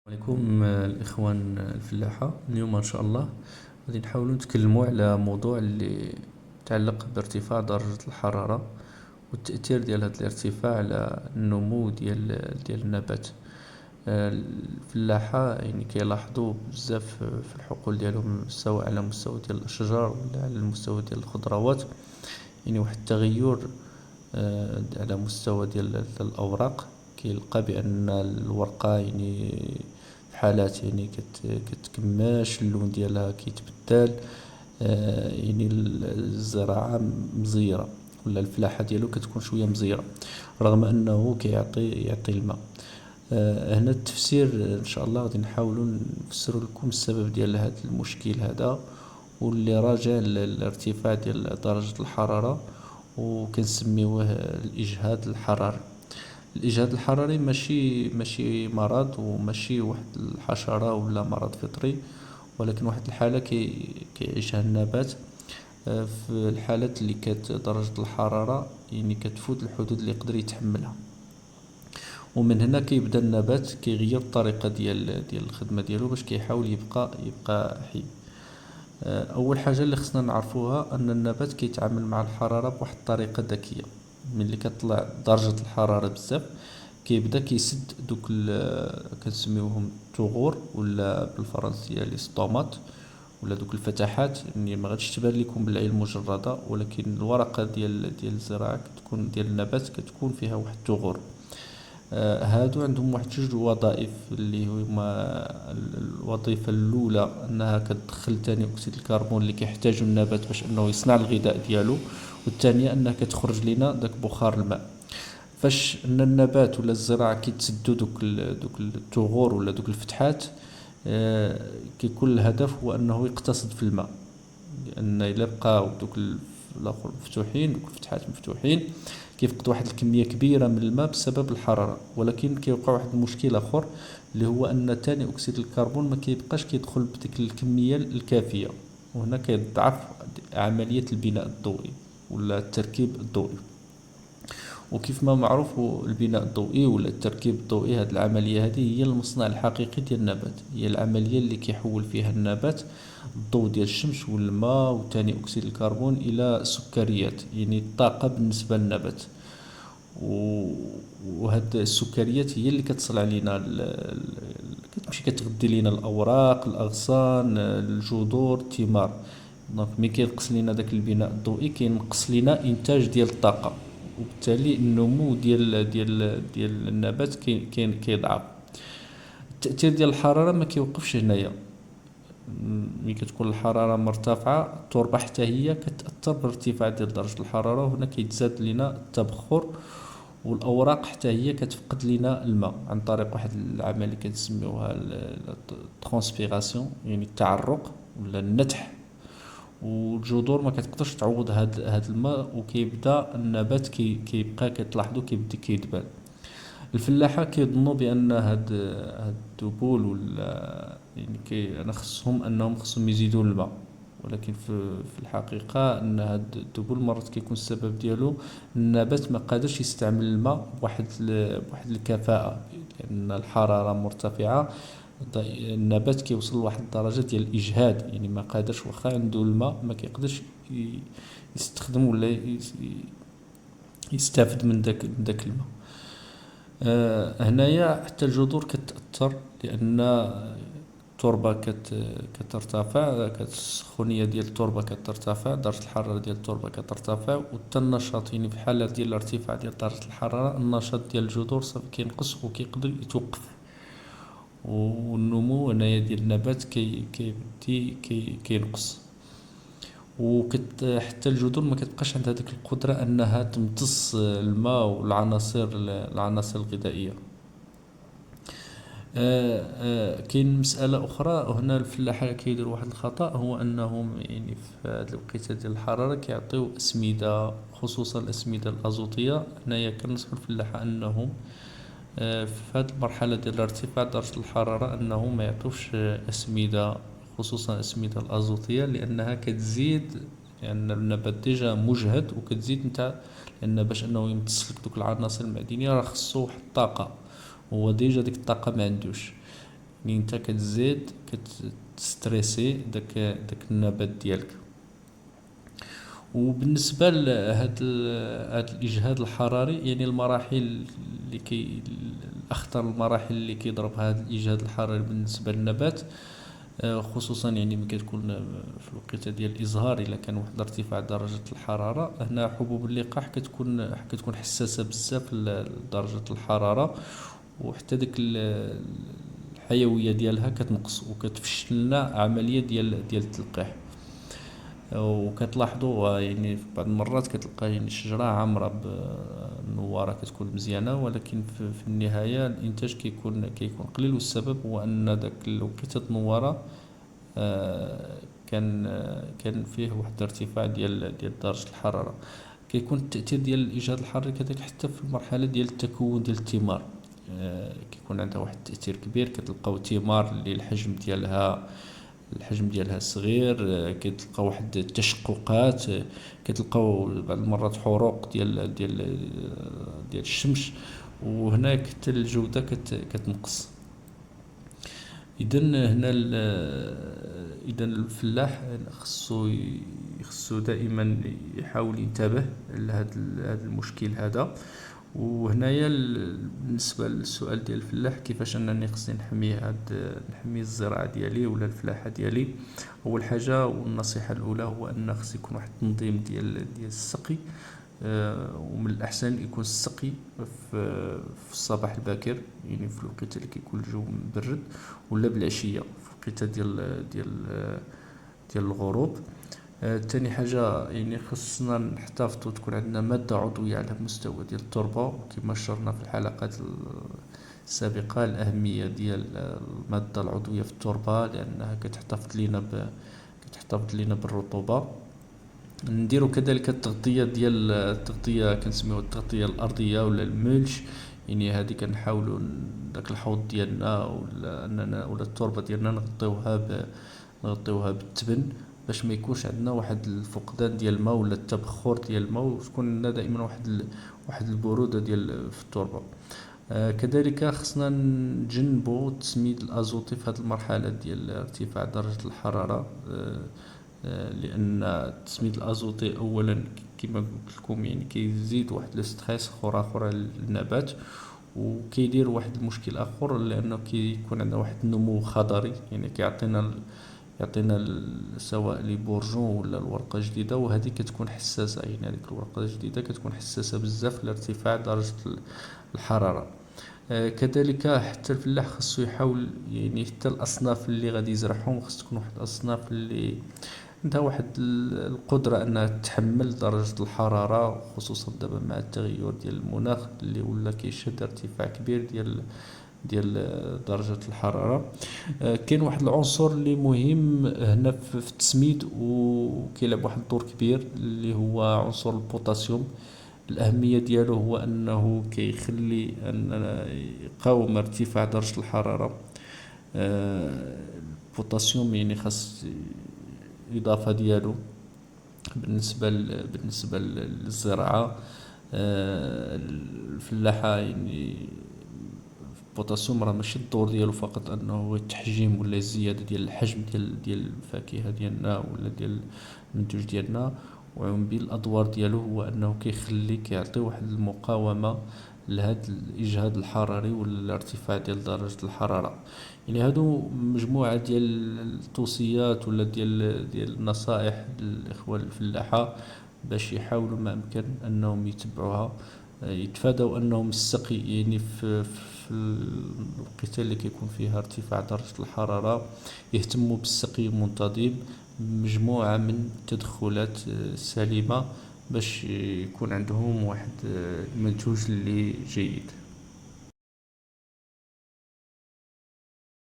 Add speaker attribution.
Speaker 1: عليكم الإخوان الفلاحة. اليوم إن شاء الله غادي نحاولوا نتكلموا على موضوع اللي يتعلق بارتفاع درجة الحرارة والتأثير ديال هذا الارتفاع على النمو ديال النبات. الفلاحة يعني كيلاحظوا بزاف في الحقول ديالهم، سواء على مستوى ديال الأشجار ولا على المستوى ديال الخضروات، يعني واحد التغير على مستوى ديال الأوراق. كيلقى بأن الورقة يعني في حالات يعني كتكماش، اللون ديالها كيتبدل. يعني الزراعة مزيرة ولا الفلاحة ديالو كتكون شوية مزيرة رغم أنه يعطي الماء. هنا التفسير إن شاء الله غادي نحاولوا نفسروا لكم السبب ديال هذا المشكل هذا، واللي راجع للارتفاع ديال درجة الحرارة، وكنسميوه الإجهاد الحراري. الإجهاد الحراري ماشي مرض وماشي واحد الحشرة ولا مرض فطري، ولكن واحد الحالة كيعيشها النبات في الحالات اللي كانت درجة الحرارة يعني كتفوت الحدود اللي يقدر يتحملها. ومن هنا كيبدا النبات كيغير الطريقة ديال الخدمة ديالو باش كيحاول يبقى حي. اول حاجه اللي خصنا نعرفوها ان النبات كيتعامل مع الحراره بواحد الطريقه ذكيه. ملي كتطلع درجه الحراره بزاف كيبدا كيسد دوك كنسميوهم الثغور، ولا بالفرنسيه لي ستومات، ولا دوك الفتحات اللي ما غاديش تبان لكم بالعين المجرده، ولكن الورقه ديال الزراعه كتكون ديال النبات كتكون فيها واحد الثغور. هادو عندهم واحد جوج وظائف، اللي هما الوظيفة الأولى أنها كتدخل ثاني أكسيد الكربون اللي كيحتاجو النبات باش أنه يصنع الغذاء ديالو، والثانية أنها كتخرج لنا داك بخار الماء. فاش أن النبات ولا الزراعة كيتسدو دوك الثغور ولا دوك الفتحات، كيكون الهدف هو أنه يقتصد في الماء، لأن إلا بقاو دوك الآخر مفتوحين، دوك الفتحات مفتوحين، كيفقد واحد الكميه كبيره من الماء بسبب الحراره. ولكن كيوقع واحد المشكل اخر، اللي هو ان ثاني اكسيد الكربون ما كيبقاش كيدخل بديك الكميه الكافيه، وهنا كيضعف عمليه البناء الضوئي ولا التركيب الضوئي. وكيف ما معروف البناء الضوئي ولا التركيب الضوئي، هذه العملية هذه هي المصنع الحقيقي ديال النبات، هي العملية اللي كيحول فيها النبات الضوء ديال الشمس والماء وثاني أكسيد الكربون إلى سكريات، يعني الطاقة بالنسبة للنبات. وهاد السكريات هي اللي كتصل علينا كتمشي كتغذي لينا الأوراق، الأغصان، الجذور، الثمار. دونك ملي كينقص لينا داك البناء الضوئي كينقص لينا إنتاج ديال الطاقة، وبالتالي النمو ديال النبات كيضعف. التأثير ديال الحرارة ما كيوقفش هنايا. ملي كتكون الحرارة مرتفعة، التربة حتى هي كتأثر بارتفاع ديال درجة الحرارة، وهنا كيتزاد لنا التبخر، والأوراق حتى هي كتفقد لنا الماء عن طريق واحد العملية اللي كنسميوها الترانسبيراسيون، يعني التعرق ولا النتح. والجذور ما كتقدرش تعوض هاد الماء، وكيبدا النبات كيبقى كتلاحظوا كيبدا كيدبل. الفلاحه كيظنوا بان هاد الذبول ولا يعني انا خصهم يزيدوا الماء، ولكن في الحقيقه ان هاد الذبول مرات كيكون السبب ديالو النبات ما قادرش يستعمل الماء بواحد الكفاءه، لان الحراره مرتفعه. النبات كيوصل لواحد الدرجه ديال الاجهاد، يعني ما قادرش، واخا عنده الماء ما كيقدرش يستخدم ولا يستافد من داك الماء. هنايا حتى الجذور كتأثر، لأن التربة كترتفع، السخونية ديال التربة كترتفع، درجة الحرارة ديال التربة كترتفع، وحتى النشاط، يعني في حالة ديال الارتفاع ديال درجة الحرارة النشاط ديال الجذور صافي كينقص وكيقدر يتوقف. والنمو هنايا ديال النبات كينقص. حتى الجذور ما كتبقاش عندها ديك القدرة أنها تمتص الماء والعناصر الغذائية. كاين مسألة أخرى هنا، الفلاحة كيديروا واحد الخطأ، هو أنهم يعني في هذه الوقيته ديال الحرارة كيعطيو أسمدة، خصوصا الأسمدة الأزوتية. هنايا كنصحو الفلاحة أنهم في هذه المرحلة ديال ارتفاع درجة الحرارة أنهم ما يعطوش أسمدة، خصوصا الأسمدة الأزوتية، لأنها كتزيد، لأن النبات ديجا مجهد، وكتزيد نتا، لأن باش أنه يمتص لك دوك العناصر المعدنية راه خصو واحد الطاقة، هو ديجا ديك الطاقة ما عندوش. يعني انت كتزيد كتستريسي داك النبات ديالك. وبالنسبه هاد الاجهاد الحراري، يعني المراحل اللي الاخطر المراحل اللي كيضربها هذا الاجهاد الحراري بالنسبه للنبات، خصوصا يعني ملي كتكون في الوقيته ديال الازهار، الا كان واحد ارتفاع درجه الحراره، هنا حبوب اللقاح كتكون حساسه بزاف لدرجه الحراره، وحتى ديك الحيويه ديالها كتنقص، وكتفشل لنا عمليه ديال التلقيح. وكتلاحظوا يعني في بعض المرات كتلقى يعني الشجرة عامرة بالنوارة كتكون مزيانة، ولكن في النهاية الإنتاج كيكون قليل، والسبب هو أن داك الوقيته النوارة كان فيه واحد الارتفاع ديال درجة الحرارة. كيكون التأثير ديال الإجهاد الحراري كذلك حتى في المرحلة ديال التكون ديال الثمار، كيكون عندها واحد التأثير كبير. كتلقاو ثمار اللي الحجم ديالها صغير، كتلقى واحد التشققات، كتلقاو بعض المرات حروق ديال الشمس، وهناك حتى الجودة كتنقص. اذا هنا اذا الفلاح خصو دائما يحاول ينتبه لهذا المشكل هذا. وهنايا بالنسبه للسؤال ديال الفلاح كيفاش انني خصني نحمي الزراعه ديالي ولا الفلاحه ديالي، اول حاجه والنصيحه الاولى هو ان خص يكون واحد التنظيم ديال السقي. ومن الاحسن يكون السقي في الصباح الباكر، يعني في الوقت اللي كيكون الجو مبرد، ولا بالعشيه في الوقت ديال الغروب. تاني حاجة يعني خصنا نحتفظ تكون عندنا مادة عضوية على مستوى ديال التربة، وكما شرنا في الحلقات السابقة الأهمية ديال المادة العضوية في التربة، لأنها كتحتفظ لنا بالرطوبة. نديرو كذلك التغطية كنسميوها التغطية الأرضية ولا الملش، يعني هذه كنحاولوا داك الحوض ديالنا ولا التربة ديالنا نغطيوها بالتبن، باش ما يكونش عندنا واحد الفقدان ديال الماء ولا التبخر ديال الماء، وتكون عندنا دائما واحد البروده في التربه. كذلك خصنا نتجنبوا التسميد الازوتي في هذه المرحله ديال ارتفاع درجه الحراره، لان التسميد الازوتي اولا كما قلت لكم يعني كيزيد واحد الاستريس اخرى للنبات، وكيدير واحد المشكل اخر، لانه كيكون عندنا واحد النمو خضري، يعني كيعطينا سواء لي بورجون ولا الورقه الجديده، وهذه كتكون حساسه، يعني هذيك الورقه الجديده كتكون حساسه بزاف لارتفاع درجه الحراره. كذلك حتى الفلاح خصو يحاول يعني حتى الاصناف اللي غادي يزرعهم خص تكون واحد الاصناف اللي عندها واحد القدره انها تحمل درجه الحراره، خصوصا دابا مع التغير ديال المناخ اللي ولا كيشهد ارتفاع كبير ديال درجة الحرارة. كاين واحد العنصر اللي مهم هنا في التسميد وكيلعب واحد الدور كبير، اللي هو عنصر البوتاسيوم. الأهمية ديالو هو أنه كيخلي أن يقاوم ارتفاع درجة الحرارة. البوتاسيوم يعني خاص إضافة ديالو بالنسبة للزراعة. الفلاحة يعني البوتاسيوم راه ماشي الدور ديالو فقط انه هو التحجيم ولا الزياده ديال الحجم ديال الفاكهه ديالنا ولا ديال المنتوج ديالنا، ومن بين الادوار ديالو هو انه كيعطي واحد المقاومه لهذا الاجهاد الحراري ولا الارتفاع ديال درجه الحراره. يعني هادو مجموعه ديال التوصيات ولا ديال النصائح للاخوه الفلاحه باش يحاولوا ما امكن انهم يتبعوها، يتفادوا انهم السقي يعني في الوقت اللي كيكون فيها ارتفاع درجة الحرارة، يهتموا بالسقي المنتظم، مجموعة من التدخلات سليمة باش يكون عندهم واحد المنتوج اللي جيد.